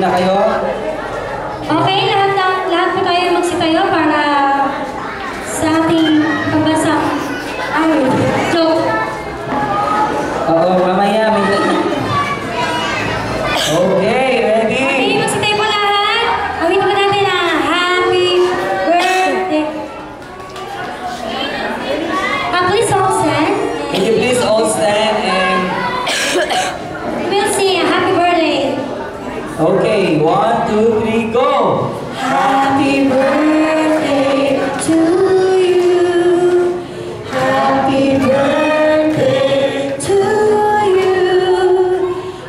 na kayo? Okay, lahat po tayo magsitayo para sa ating pagbansang joke. Oo, mamaya may... Okay, ready? Okay, magsitayo po lahat. Awin po natin na happy birthday. Please all stand. Can you please all stand and... We'll sing happy birthday. Okay, 1, 2, 3, go! Happy birthday to you. Happy birthday to you.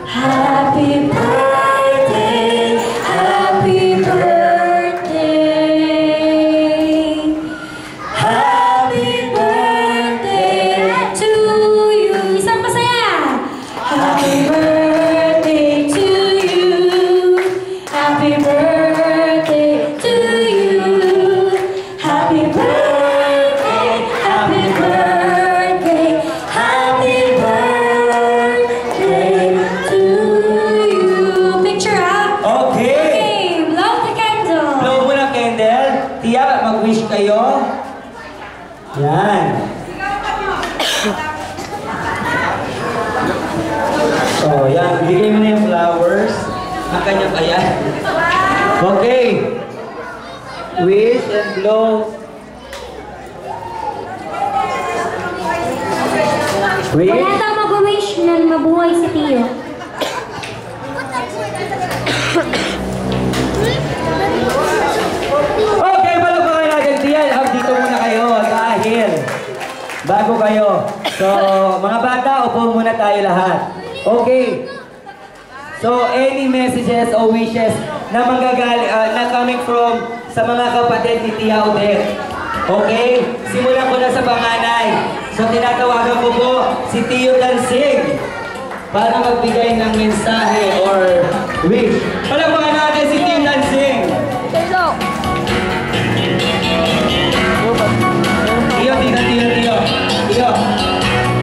Happy birthday. Happy birthday. Happy birthday to you. Isang masaya. Happy birthday to you. Happy birthday to you. Happy birthday, happy birthday, happy birthday to you. Picture up. Okay! Okay, blow the candle. Blow mo na candle. Tia, mag-wish kayo. Yan. So, yan. Bigay mo na yung flowers. Ang kanyang ayan. Okay. Wish and blow. Wish. Wala tang mag-wish na mabuhay si Tio. Okay, palagpakan natin diyan. Dito muna kayo dahil bago kayo. So, mga bata, upo muna tayo lahat. Okay. So, any messages or wishes na manggagali, na coming from sa mga kapatid ni Tia Odette. Okay? Simulan ko na sa panganay. So, tinatawagan ko po si Tio Dansig para magbigay ng mensahe or